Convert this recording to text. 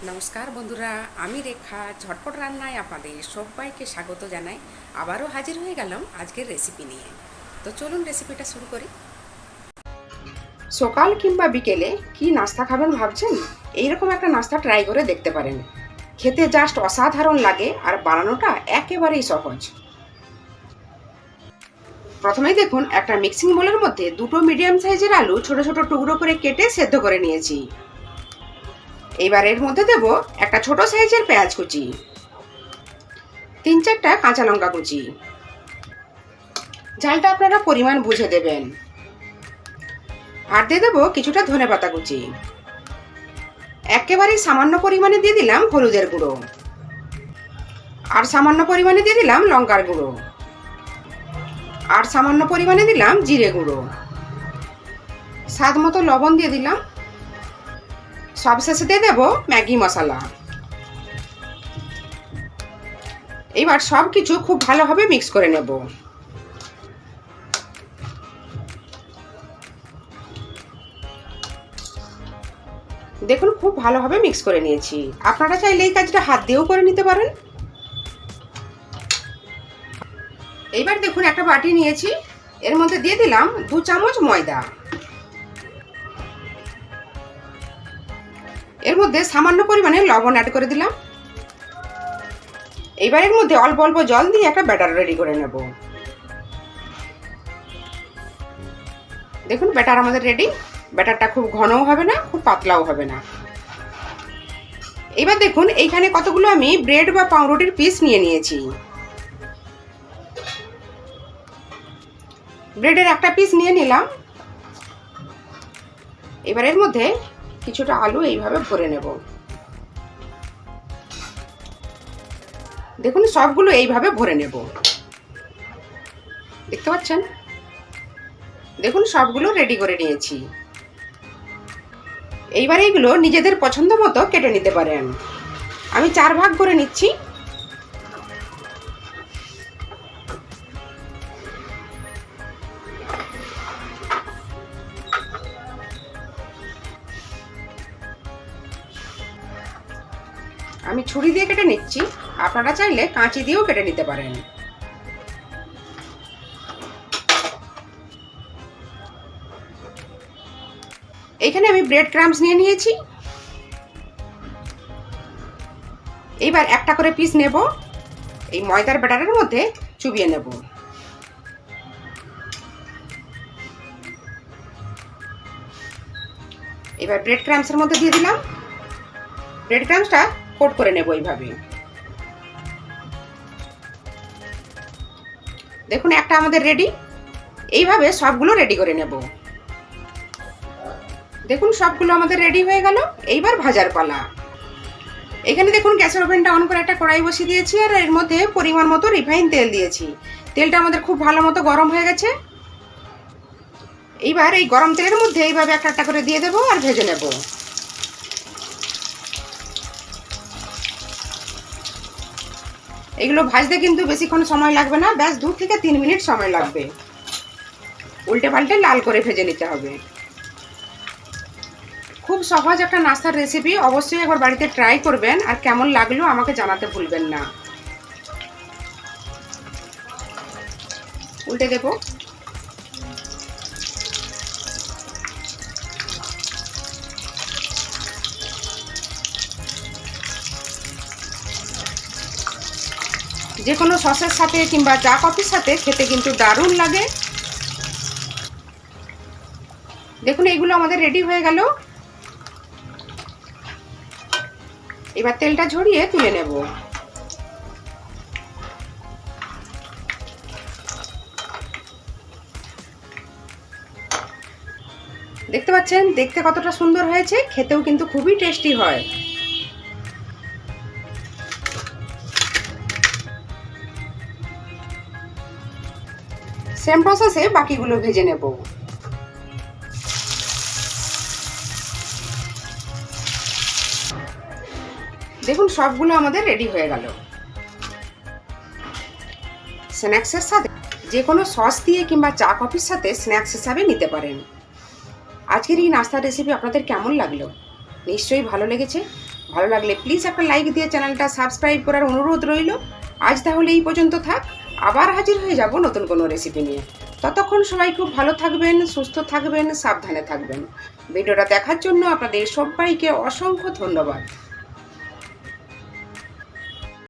নমস্কার বন্ধুরা, আমি রেখা ঝটপট রান্নায় আপনাদের সবাইকে স্বাগত জানাই। আবারও হাজির হয়ে গেলাম আজকের রেসিপি নিয়ে। তো চলুন রেসিপিটা শুরু করি। সকাল কিংবা বিকেলে কি নাস্তা খাবেন ভাবছেন? এইরকম একটা নাস্তা ট্রাই করে দেখতে পারেন। খেতে জাস্ট অসাধারণ লাগে আর বানানোটা একেবারেই সহজ। প্রথমেই দেখুন, একটা মিক্সিং বোলের মধ্যে দুটো মিডিয়াম সাইজের আলু ছোট ছোট টুকরো করে কেটে সেদ্ধ করে নিয়েছি। এইবার এর মধ্যে দেব একটা ছোট সাইজের পেঁয়াজ কুচি, 3-4টা কাঁচা লঙ্কা কুচি। ঝালটা আপনারা পরিমাণ বুঝে দেবেন। আর দিয়ে দেবো কিছুটা ধনেপাতা কুচি। একেবারেই সামান্য পরিমাণে দিয়ে দিলাম হলুদের গুঁড়ো, আর সামান্য পরিমাণে দিয়ে দিলাম লঙ্কার গুঁড়ো, আর সামান্য পরিমাণে দিলাম জিরে গুঁড়ো, স্বাদ মতো লবণ দিয়ে দিলাম। সবশেষে দিয়ে দেবো ম্যাগি মশলা। এবার সব কিছু খুব ভালোভাবে মিক্স করে নেব। দেখুন, খুব ভালোভাবে মিক্স করে নিয়েছি। আপনারা চাইলে এই কাজটা হাত দিয়েও করে নিতে পারেন। এইবার দেখুন, একটা বাটি নিয়েছি, এর মধ্যে দিয়ে দিলাম 2 চামচ ময়দা। এর মধ্যে সামান্য পরিমাণে লবণ অ্যাড করে দিলাম। এইবার এর মধ্যে অল্প অল্প জল দিয়ে একটা ব্যাটার রেডি করে নেব। দেখুন, ব্যাটার আমাদের রেডি। ব্যাটারটা খুব ঘনও হবে না, খুব পাতলাও হবে না। এবার দেখুন, এইখানে কতগুলো আমি ব্রেড বা পাউরুটির পিস নিয়ে নিয়েছি। ব্রেডের একটা পিস নিয়ে নিলাম। এবার এর মধ্যে কিছুটা আলু এইভাবে ভরে নেব। দেখুন, সবগুলো এইভাবে ভরে নেব। দেখতে পাচ্ছেন? দেখুন, সবগুলো রেডি করে নিয়েছি। এইবার এইগুলো নিজেদের পছন্দ মতো কেটে নিতে পারেন। আমি 4 ভাগ করে নিচ্ছি। আমি ছুরি দিয়ে কেটে নিচ্ছি, আপনারা চাইলে কাঁচি দিয়েও কেটে নিতে পারেন। এইখানে আমি ব্রেড ক্রাম্বস নিয়ে নিয়েছি। এইবার একটা করে পিস নেব, এই ময়দার ব্যাটারের মধ্যে চুবিয়ে নেব। এবার ব্রেড ক্রাম্বসের মধ্যে দিয়ে দিলাম। ব্রেড ক্রাম্বসটা কোট করে নেব এইভাবে। দেখুন, একটা আমাদের রেডি। এইভাবে সবগুলো রেডি করে নেব। দেখুন, সবগুলো আমাদের রেডি হয়ে গেল। এইবার ভাজার পালা। এখানে দেখুন, গ্যাসের ওভেনটা অন করে একটা কড়াই বসিয়ে দিয়েছি, আর এর মধ্যে পরিমাণ মতো রিফাইন তেল দিয়েছি। তেলটা আমাদের খুব ভালো মতো গরম হয়ে গেছে। এইবার এই গরম তেলের মধ্যে এইভাবে একটা একটা করে দিয়ে দেবো আর ভেজে নেব। এগুলো ভাজতে কিন্তু বেশিক্ষণ সময় লাগবে না, ব্যাস 2 থেকে 3 মিনিট সময় লাগবে। উল্টে পাল্টে লাল করে ভেজে নিতে হবে। খুব সহজ একটা নাস্তার রেসিপি, অবশ্যই একবার বাড়িতে ট্রাই করবেন, আর কেমন লাগলো আমাকে জানাতে ভুলবেন না। উল্টে দেবো। যে কোনো সসের সাথে কিংবা চা কফির সাথে খেতে কিন্তু দারুণ লাগে। দেখুন, এইগুলো আমাদের রেডি হয়ে গেল। এবার তেলটা ঝরিয়ে তুলে নেব। দেখতে পাচ্ছেন, দেখতে কতটা সুন্দর হয়েছে, খেতেও কিন্তু খুবই টেস্টি হয়। সেম প্রসেসে বাকিগুলো ভেজে নেব। দেখুন, সবগুলো আমাদের রেডি হয়ে গেল। স্ন্যাক্সের সাথে যে কোনো সস দিয়ে কিংবা চা কফির সাথে স্ন্যাক্স হিসাবে নিতে পারেন। আজকের এই নাস্তার রেসিপি আপনাদের কেমন লাগলো? নিশ্চয়ই ভালো লেগেছে। ভালো লাগলে প্লিজ একটা লাইক দিয়ে চ্যানেলটা সাবস্ক্রাইব করার অনুরোধ রইল। আজ তাহলে এই পর্যন্ত থাক, আবার হাজির হয়ে যাব নতুন কোনো রেসিপি নিয়ে। ততক্ষণ সবাই খুব ভালো থাকবেন, সুস্থ থাকবেন, সাবধানে থাকবেন। ভিডিওটা দেখার জন্য আপনাদের সবাইকে অসংখ্য ধন্যবাদ।